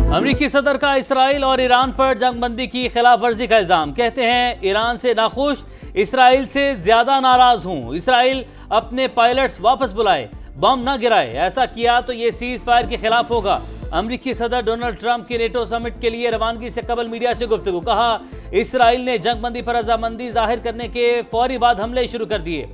अमेरिकी सदर का इसराइल और ईरान पर जंगबंदी की खिलाफ वर्जी का इल्जाम। कहते हैं ईरान से नाखुश, इसराइल से ज्यादा नाराज हूं। इसराइल अपने पायलट्स वापस बुलाए, बम न गिराए। ऐसा किया तो ये सीज फायर के खिलाफ होगा। अमेरिकी सदर डोनाल्ड ट्रंप की नेटो समिट के लिए रवानगी से कबल मीडिया से गुफ्तगू। कहा इसराइल ने जंगबंदी पर रजामंदी जाहिर करने के फौरी बाद हमले शुरू कर दिए।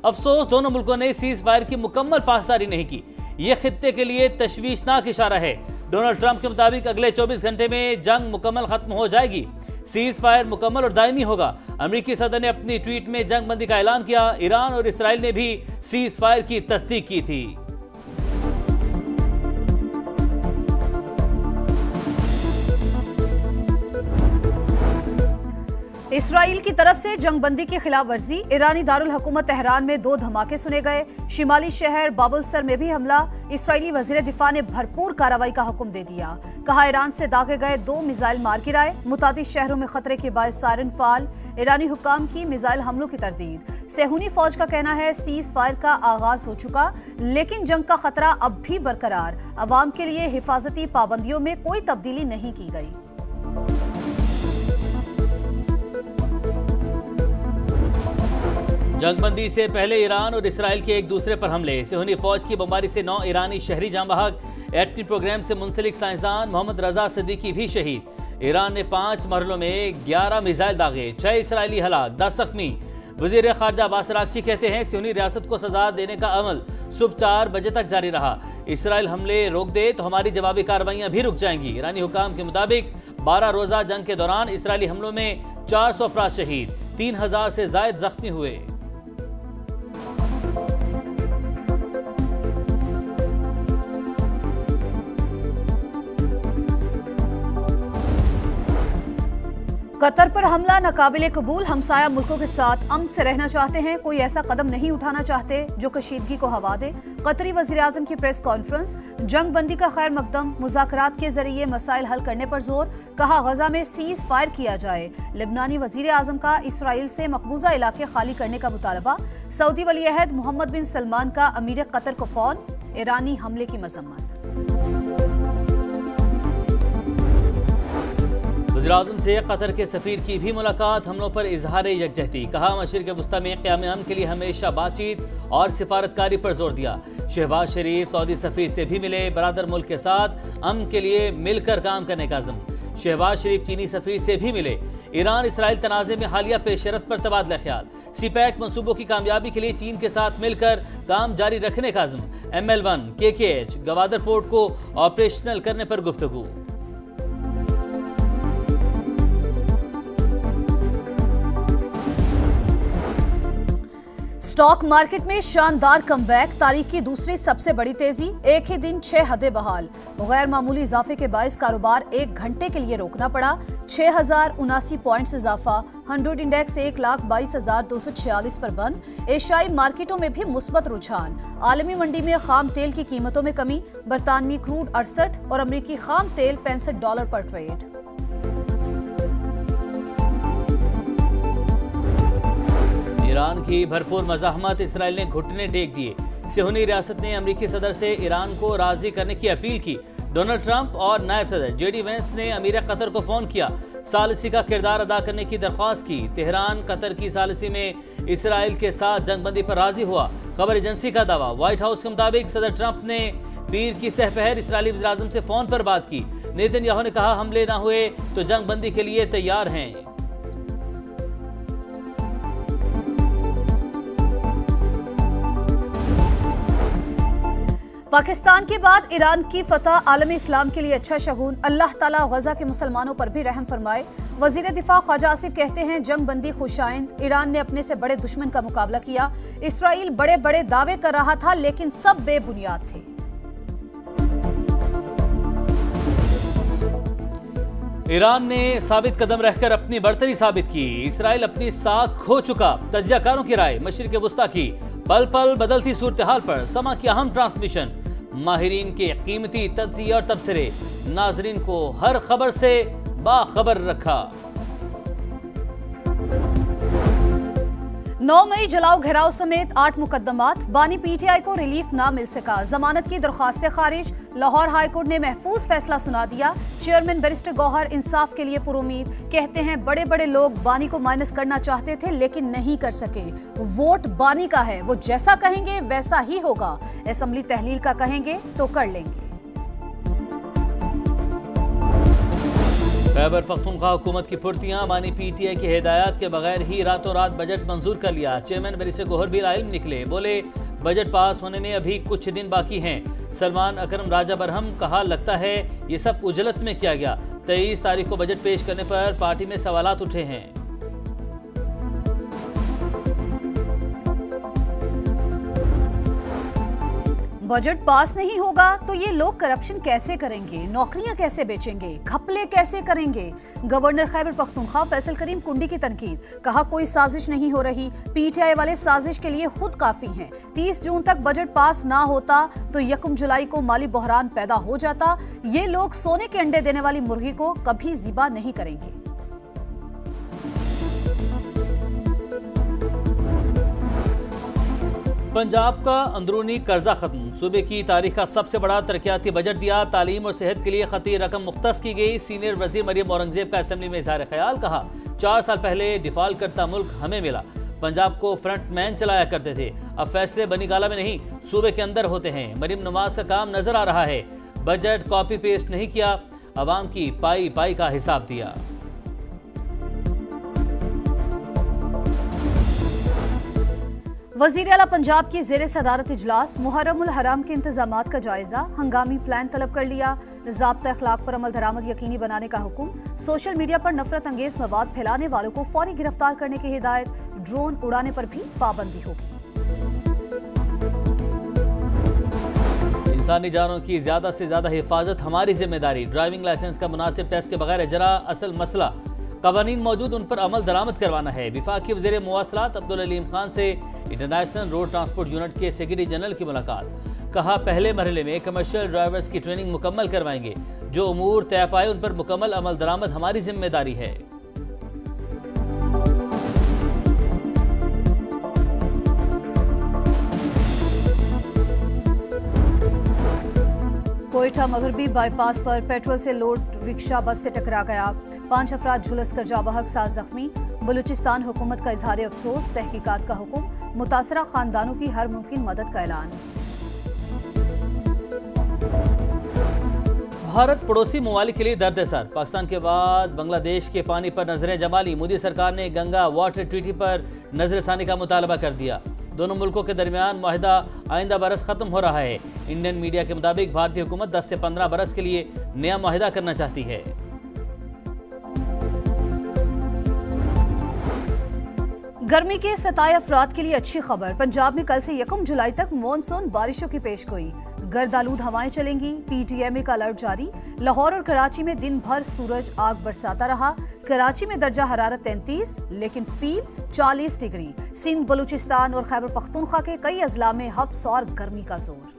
अफसोस दोनों मुल्कों ने सीज फायर की मुकम्मल पासदारी नहीं की। यह खित्ते के लिए तशवीशनाक इशारा है। डोनाल्ड ट्रंप के मुताबिक अगले 24 घंटे में जंग मुकम्मल खत्म हो जाएगी। सीज फायर मुकम्मल और दायमी होगा। अमेरिकी सदर ने अपनी ट्वीट में जंगबंदी का ऐलान किया। ईरान और इसराइल ने भी सीज फायर की तस्दीक की थी। इसराइल की तरफ से जंगबंदी की खिलाफ वर्जी। ईरानी दारुल हुकूमत तेहरान में 2 धमाके सुने गए। शिमाली शहर बाबुलसर में भी हमला। इसराइली वजीर दिफा ने भरपूर कार्रवाई का हुक्म दे दिया। कहा ईरान से दागे गए 2 मिसाइल मार गिराए। मुतादिद शहरों में खतरे के बायस सायरन फाल। ईरानी हुक्काम की मिसाइल हमलों की तरदीद। सेहूनी फौज का कहना है सीज फायर का आगाज हो चुका, लेकिन जंग का खतरा अब भी बरकरार। अवाम के लिए हिफाजती पाबंदियों में कोई तब्दीली नहीं की गई। जंगबंदी से पहले ईरान और इसराइल के एक दूसरे पर हमले। सेहूनी फौज की बमबारी से 9 ईरानी शहरी जाँ बहक। एटमी प्रोग्राम से मुंसलिक साइंसदान मोहम्मद रजा सिद्दीकी भी शहीद। ईरान ने 5 मरहलों में 11 मिसाइल दागे, 6 इसराइली हलाक, 10 जख्मी। वजीर खारजा अब्बास अरागची कहते हैं सेहूनी रियासत को सजा देने का अमल सुबह 4 बजे तक जारी रहा। इसराइल हमले रोक दे तो हमारी जवाबी कार्रवाइयां भी रुक जाएंगी। ईरानी हुकाम के मुताबिक 12 रोजा जंग के दौरान इसराइली हमलों में 400 अफराद शहीद, 3000 से जायद जख्मी हुए। कतर पर हमला नाकाबिले कबूल। हमसाया मुल्कों के साथ अमन से रहना चाहते हैं, कोई ऐसा कदम नहीं उठाना चाहते जो कशीदगी को हवा दे। कतरी वज़ीर आज़म की प्रेस कॉन्फ्रेंस। जंग बंदी का खैर मकदम, मुज़ाकरात के जरिए मसाइल हल करने पर जोर। कहा गजा में सीज फायर किया जाए। लेबनानी वज़ीर आज़म का इसराइल से मकबूजा इलाके खाली करने का मुतालबा। सऊदी वली अहद मोहम्मद बिन सलमान का अमीर कतर को फ़ोन। ईरानी हमले की मजम्मत। वज़ीर-ए-आज़म से कतर के सफ़ीर की भी मुलाकात। हमलों पर इजहार यकजहती। कहा मशरिक़ वस्ता में क़याम के लिए हमेशा बातचीत और सिफारतकारी पर जोर दिया। शहबाज शरीफ सऊदी सफ़ीर से भी मिले। बरादर मुल्क के साथ अमन के लिए मिलकर काम करने का अज़्म। शहबाज शरीफ चीनी सफ़ीर से भी मिले। ईरान इसराइल तनाज़े में हालिया पेशरफ्त पर तबादला ख्याल। सीपैक मनसूबों की कामयाबी के लिए चीन के साथ मिलकर काम जारी रखने का अज़्म। ML1 KKH गवादर पोर्ट को ऑपरेशनल करने पर गुफ्तगू। स्टॉक मार्केट में शानदार कमबैक। तारीख की दूसरी सबसे बड़ी तेजी। एक ही दिन 6 हदें बहाल। गैर मामूली इजाफे के बायस कारोबार 1 घंटे के लिए रोकना पड़ा। 6079 पॉइंट्स इजाफा। 100 इंडेक्स 1,22,246 पर बंद। एशियाई मार्केटों में भी मुस्बत रुझान। आलमी मंडी में खाम तेल की कीमतों में कमी। बरतानवी क्रूड 68 और अमरीकी खाम तेल $65 पर ट्रेड। ईरान की भरपूर मज़ाहमत। इसराइल ने घुटने टेक दिए। सेहूनी रियासत ने अमेरिकी सदर से ईरान को राजी करने की अपील की। डोनाल्ड ट्रंप और नायब सदर JD वेंस ने अमीर कतर को फ़ोन किया। सालिसी का किरदार अदा करने की दरख्वास्त की। तेहरान कतर की सालिसी में इसराइल के साथ जंगबंदी पर राजी हुआ। खबर एजेंसी का दावा। व्हाइट हाउस के मुताबिक सदर ट्रंप ने पीर की सहपहर इसराइली वज़ीर-ए-आज़म से फ़ोन पर बात की। नेतन्याहू ने कहा हमले ना हुए तो जंगबंदी के लिए तैयार हैं। पाकिस्तान के बाद ईरान की फतह आलम इस्लाम के लिए अच्छा शगुन। अल्लाह ताला गजा के मुसलमानों पर भी रहम फरमाए। वजीर दिफा ख्वाजा आसिफ कहते हैं जंग बंदी खुशाइंद। ईरान ने अपने से बड़े दुश्मन का मुकाबला किया। इसराइल बड़े बड़े दावे कर रहा था लेकिन सब बेबुनियाद थे। ईरान ने साबित कदम रहकर अपनी बर्तरी साबित की। इसराइल अपनी साख खो चुका। तज्जियाकारों की राय। मशरिक़ वस्ता की पल पल बदलती सूरत हाल पर समा की अहम ट्रांसमिशन। माहिरीन के कीमती तज्जिये और तबसरे। नाजरीन को हर खबर से बाखबर रखा। 9 मई जलाओ घेराव समेत 8 मुकदमात। बानी पीटीआई को रिलीफ ना मिल सका। जमानत की दरखास्तें खारिज। लाहौर हाईकोर्ट ने महफूज फैसला सुना दिया। चेयरमैन बैरिस्टर गौहर इंसाफ के लिए पुरुमीद। कहते हैं बड़े बड़े लोग बानी को माइनस करना चाहते थे लेकिन नहीं कर सके। वोट बानी का है, वो जैसा कहेंगे वैसा ही होगा। असेंबली तहलील का कहेंगे तो कर लेंगे। खैबर पख्तूनख्वा हुकूमत की फुर्तियां। बानी पीटीआई की हिदायत के बगैर ही रातों रात बजट मंजूर कर लिया। चेयरमैन बैरिस्टर गौहर भी लाइल्म निकले, बोले बजट पास होने में अभी कुछ दिन बाकी हैं। सलमान अकरम राजा बरहम कहा लगता है ये सब उजलत में किया गया। 23 तारीख को बजट पेश करने पर पार्टी में सवालात उठे हैं। बजट पास नहीं होगा तो ये लोग करप्शन कैसे करेंगे, नौकरियां कैसे बेचेंगे, घपले कैसे करेंगे। गवर्नर खैबर पख्तूनख्वा फैसल करीम कुंडी की तनकीद। कहा कोई साजिश नहीं हो रही, पीटीआई वाले साजिश के लिए खुद काफी हैं। 30 जून तक बजट पास ना होता तो 1 जुलाई को माली बहरान पैदा हो जाता। ये लोग सोने के अंडे देने वाली मुर्गी को कभी ज़िबा नहीं करेंगे। पंजाब का अंदरूनी कर्जा खत्म। सूबे की तारीख का सबसे बड़ा तरक्याती बजट दिया। तालीम और सेहत के लिए खती रकम मुख्तस की गई। सीनियर वजीर मरियम औरंगजेब का असेंबली में इजहार ख्याल। कहा 4 साल पहले डिफॉल्ट करता मुल्क हमें मिला। पंजाब को फ्रंट मैन चलाया करते थे, अब फैसले बनी गाला में नहीं सूबे के अंदर होते हैं। मरियम नवाज का काम नजर आ रहा है। बजट कॉपी पेस्ट नहीं किया, अवाम की पाई पाई का हिसाब दिया। वज़ीर आला पंजाब की ज़ेरे सदारत इजलास। मुहर्रमुल हराम के इंतजामात का जायजा। हंगामी प्लान तलब कर लिया। ज़ाब्ता अखलाक पर अमल दरामद यकीनी बनाने का हुक्म। सोशल मीडिया पर नफरत अंगेज मवाद फैलाने वालों को फौरी गिरफ्तार करने की हिदायत। ड्रोन उड़ाने पर भी पाबंदी होगी। इंसानी जानों की ज्यादा से ज्यादा हिफाजत हमारी जिम्मेदारी। ड्राइविंग लाइसेंस का मुनासिब टेस्ट के बगैर इजरा असल मसला। कवानीन मौजूद उन पर अमल दरामद करवाना है। विफाकी वज़ीर मवासलात अब्दुल अलीम खान से इंटरनेशनल रोड ट्रांसपोर्ट यूनिट के सेक्रेटरी जनरल की मुलाकात। कहा पहले मरहले में कमर्शियल ड्राइवर्स की ट्रेनिंग मुकम्मल करवाएंगे। जो उमूर तय पाए उन पर मुकम्मल अमल दरामद हमारी जिम्मेदारी है। कोयटा मगरबी बाईपास पर पेट्रोल से लोड रिक्शा बस से टकरा गया। 5 अफराद झुलस कर जा बहक, 7 जख्मी। बलूचिस्तान हुकूमत का इजहार अफसोस। तहकीकात का हुक्म। मुतासरा खानदानों की हर मुमकिन मदद का ऐलान। भारत पड़ोसी ममालिक के लिए दर्द-ए-सर। पाकिस्तान के बाद बांग्लादेश के पानी पर नजरें जमा ली। मोदी सरकार ने गंगा वाटर ट्रीटी पर नजरसानी का मुतालबा कर दिया। दोनों मुल्कों के दरमियान मुआहदा आइंदा बरस खत्म हो रहा है। इंडियन मीडिया के मुताबिक भारतीय हुकूमत 10 से 15 बरस के लिए नया मुआहदा करना चाहती है। गर्मी के 27 अफराद के लिए अच्छी खबर। पंजाब में कल से 1 जुलाई तक मानसून बारिशों की पेशगोई। गर्द आलूद हवाएं चलेंगी। पीटीएमए का अलर्ट जारी। लाहौर और कराची में दिन भर सूरज आग बरसाता रहा। कराची में दर्जा हरारत 33 लेकिन फील 40 डिग्री। सिंध, बलूचिस्तान और खैबर पख्तूनख्वा के कई अजला में हब्स और गर्मी का जोर।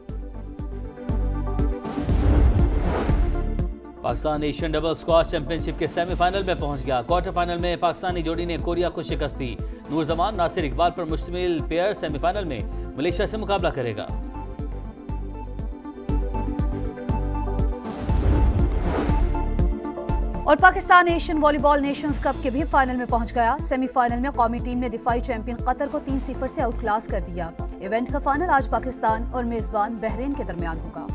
Pakistan Asian double squash championship के सेमीफाइनल में पहुंच गया। क्वार्टर फाइनल में पाकिस्तानी जोड़ी ने कोरिया को शिकस्त दी। नूर जमान नासिर इकबाल पर मुश्तमिल पेयर सेमीफाइनल में मलेशिया से मुकाबला करेगा। और Pakistan Asian volleyball Nations cup के भी फाइनल में पहुंच गया। सेमीफाइनल में कौमी टीम ने दिफाई चैंपियन कतर को 3-0 से आउट क्लास कर दिया। इवेंट का फाइनल आज पाकिस्तान और मेजबान बहरीन के दरमियान होगा।